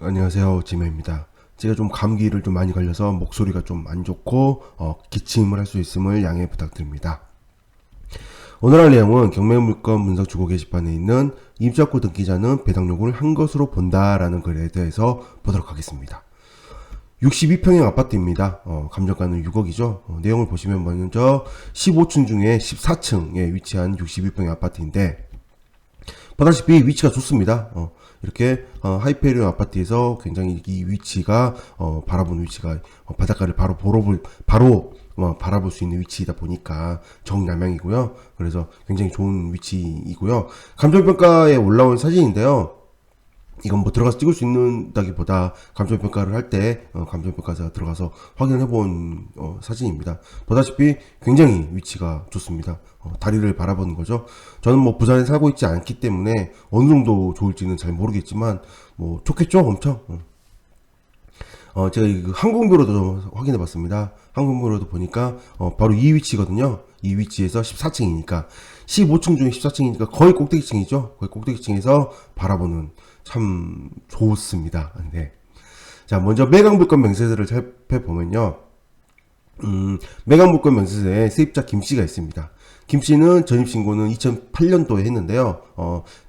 안녕하세요. 지메입니다. 제가 좀 감기를 좀 많이 걸려서 목소리가 좀 안 좋고 기침을 할 수 있음을 양해 부탁드립니다. 오늘 할 내용은 경매물건 분석 주고 게시판에 있는 입주학고 등기자는 배당 요구를 한 것으로 본다라는 글에 대해서 보도록 하겠습니다. 62평형 아파트입니다. 감정가는 6억이죠. 내용을 보시면 먼저 15층 중에 14층에 위치한 62평형 아파트인데 보다시피 위치가 좋습니다. 이렇게 하이페리온 아파트에서 굉장히 이 위치가 바라보는 위치가 바닷가를 바로 바라볼 수 있는 위치이다 보니까 정남향이고요. 그래서 굉장히 좋은 위치이고요. 감정평가에 올라온 사진인데요. 이건 뭐 들어가서 찍을 수 있는다기보다 감정평가를 할 때 감정평가사 들어가서 확인을 해본 사진입니다. 보다시피 굉장히 위치가 좋습니다. 다리를 바라보는 거죠. 저는 뭐 부산에 살고 있지 않기 때문에 어느 정도 좋을지는 잘 모르겠지만 뭐 좋겠죠, 엄청. 제가 그 항공도로도 좀 확인해 봤습니다. 항공도로도 보니까 바로 이 위치거든요. 이 위치에서 14층이니까 15층 중에 14층이니까 거의 꼭대기층이죠. 거의 꼭대기층에서 바라보는 참 좋습니다. 네. 자, 먼저 매각물건 명세서를 살펴보면요. 매각물건 명세서에 세입자 김씨가 있습니다. 김씨는 전입신고는 2008년도에 했는데요.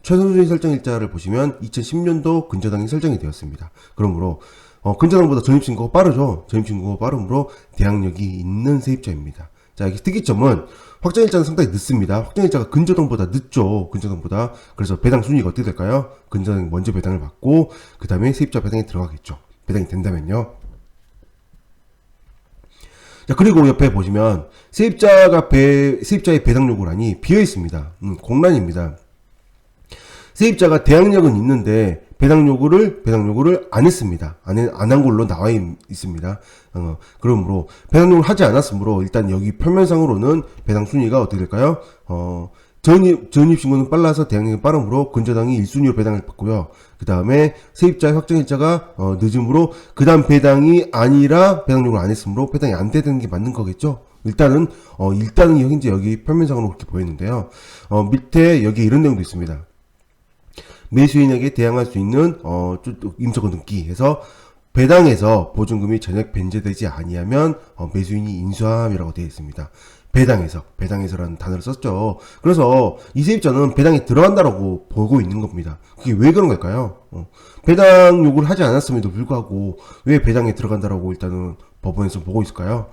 최선순위 설정 일자를 보시면 2010년도 근저당이 설정이 되었습니다. 그러므로 근저당보다 전입신고가 빠르죠. 전입신고가 빠르므로 대항력이 있는 세입자입니다. 자, 여기 특이점은 확정일자는 상당히 늦습니다. 확정일자가 근저당보다 늦죠. 근저당보다. 그래서 배당 순위가 어떻게 될까요? 근저당이 먼저 배당을 받고 그 다음에 세입자 배당이 들어가겠죠. 배당이 된다면요. 자, 그리고 옆에 보시면 세입자의 배당 요구란이 비어 있습니다. 공란입니다. 세입자가 대항력은 있는데 배당 요구를 안 했습니다. 안 한 걸로 나와 있습니다. 그러므로 배당 요구를 하지 않았으므로 일단 여기 표면상으로는 배당 순위가 어떻게 될까요? 전입신고는 빨라서 대항력이 빠르므로 근저당이 1순위로 배당을 받고요. 그 다음에 세입자의 확정일자가 늦음으로 그 다음 배당이 아니라 배당 요구를 안 했으므로 배당이 안 되는 게 맞는 거겠죠? 일단은 현재 여기 표면상으로 그렇게 보이는데요. 밑에 여기 이런 내용도 있습니다. 매수인에게 대항할 수 있는 임차권 등기에서 배당에서 보증금이 전액 변제되지 아니하면 매수인이 인수함이라고 되어 있습니다. 배당에서라는 단어를 썼죠. 그래서 이 세입자는 배당에 들어간다라고 보고 있는 겁니다. 그게 왜 그런 걸까요? 배당 요구를 하지 않았음에도 불구하고 왜 배당에 들어간다라고 일단은 법원에서 보고 있을까요?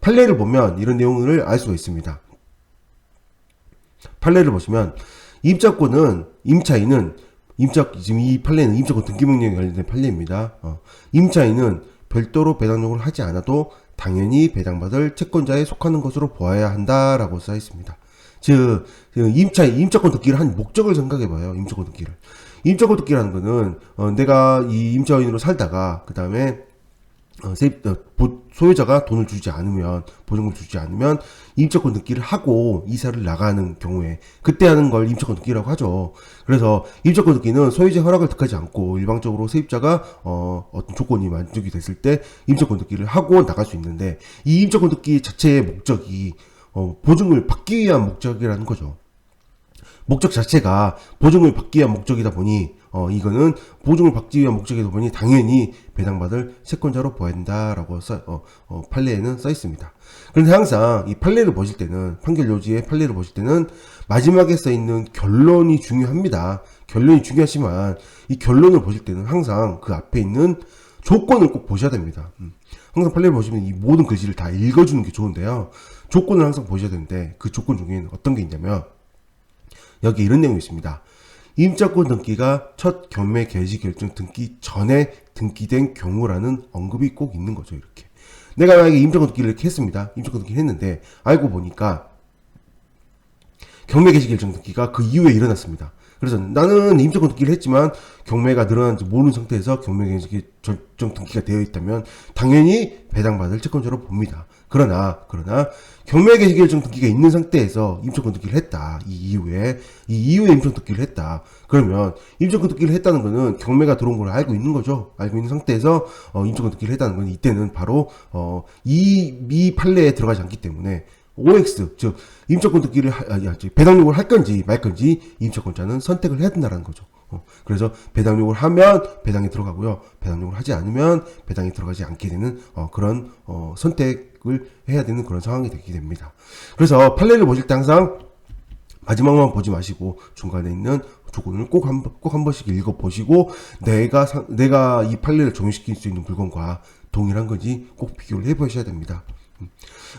판례를 보면 이런 내용을 알 수가 있습니다. 판례를 보시면 지금 이 판례는 임차권 등기명령에 관련된 판례입니다. 임차인은 별도로 배당 요구를 하지 않아도 당연히 배당받을 채권자에 속하는 것으로 보아야 한다라고 써 있습니다. 즉, 임차권 등기를 한 목적을 생각해봐요. 임차권 등기라는 거는, 내가 이 임차인으로 살다가, 그 다음에, 소유자가 돈을 주지 않으면, 보증금을 주지 않으면, 임차권 등기를 하고 이사를 나가는 경우에, 그때 하는 걸 임차권 등기라고 하죠. 그래서, 임차권 등기는 소유자 허락을 득하지 않고, 일방적으로 세입자가, 어떤 조건이 만족이 됐을 때, 임차권 등기를 하고 나갈 수 있는데, 이 임차권 등기 자체의 목적이, 보증을 받기 위한 목적이라는 거죠. 목적 자체가 보증을 받기 위한 목적이다 보니 이거는 보증을 받기 위한 목적이다 보니 당연히 배당받을 채권자로 보아야 된다라고 판례에는 써 있습니다. 그런데 항상 이 판례를 보실 때는 판결 요지의 판례를 보실 때는 마지막에 써 있는 결론이 중요합니다. 결론이 중요하지만 이 결론을 보실 때는 항상 그 앞에 있는 조건을 꼭 보셔야 됩니다. 항상 판례를 보시면 이 모든 글씨를 다 읽어주는 게 좋은데요. 조건을 항상 보셔야 되는데 그 조건 중에는 어떤 게 있냐면 여기 이런 내용이 있습니다. 임차권 등기가 첫 경매 개시 결정 등기 전에 등기된 경우라는 언급이 꼭 있는 거죠. 이렇게 내가 만약에 임차권 등기를 이렇게 했습니다. 임차권 등기를 했는데 알고 보니까 경매 개시 결정 등기가 그 이후에 일어났습니다. 그래서 나는 임차권 등기를 했지만 경매가 늘어난지 모르는 상태에서 경매 개시 결정 등기가 되어 있다면 당연히 배당받을 채권자로 봅니다. 그러나 경매 개시 결정 등기가 있는 상태에서 임차권 등기를 했다. 이 이후에 임차권 등기를 했다. 그러면 임차권 등기를 했다는 거는 경매가 들어온 걸 알고 있는 거죠. 알고 있는 상태에서 임차권 등기를 했다는 건 이때는 바로 이 판례에 들어가지 않기 때문에 OX, 즉 임차권 등기를 배당 요구를 할 건지 말 건지 임차권자는 선택을 해야 된다는 거죠. 그래서 배당 요구를 하면 배당이 들어가고요. 배당 요구를 하지 않으면 배당이 들어가지 않게 되는 그런 선택을 해야 되는 그런 상황이 되게 됩니다. 그래서 판례를 보실 때 항상 마지막만 보지 마시고 중간에 있는 조건을 꼭 한 번씩 읽어보시고 내가 이 판례를 적용시킬 수 있는 물건과 동일한 건지 꼭 비교를 해보셔야 됩니다.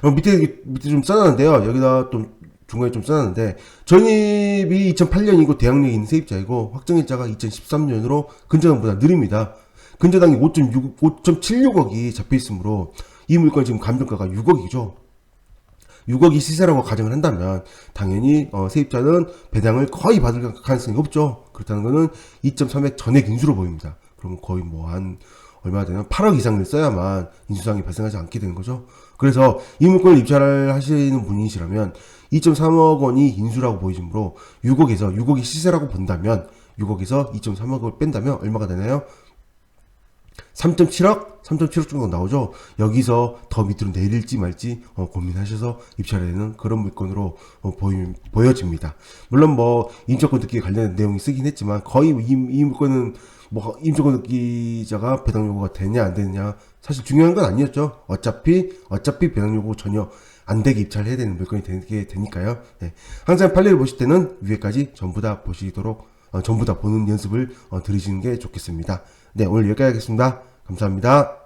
밑에 좀 써놨는데요. 여기다 또 중간에 좀 써놨는데 전입이 2008년이고 대항력이 있는 세입자이고 확정일자가 2013년으로 근저당보다 느립니다. 근저당이 5.76억이 잡혀있으므로 이 물건 지금 감정가가 6억이죠. 6억이 시세라고 가정을 한다면 당연히 세입자는 배당을 거의 받을 가능성이 없죠. 그렇다는 것은 2.3억 전액 인수로 보입니다. 그러면 거의 뭐 한 얼마 되면 8억 이상을 써야만 인수상이 발생하지 않게 되는 거죠. 그래서 이 물건을 입찰을 하시는 분이시라면 2.3억 원이 인수라고 보이므로 6억이 시세라고 본다면 6억에서 2.3억을 뺀다면 얼마가 되나요? 3.7억 정도 나오죠. 여기서 더 밑으로 내릴지 말지 고민하셔서 입찰해야 되는 그런 물건으로 보여집니다. 물론 뭐 임차권 등기에 관련된 내용이 쓰긴 했지만 거의 이 물건은 뭐 임차권 등기자가 배당 요구가 되냐 안 되느냐 사실 중요한 건 아니었죠. 어차피 배당 요구 전혀 안 되게 입찰을 해야 되는 물건이 되게 되니까요. 네. 항상 판례를 보실 때는 위에까지 전부 다 보시도록 전부 다 보는 연습을 들으시는 게 좋겠습니다. 네, 오늘 여기까지 하겠습니다. 감사합니다.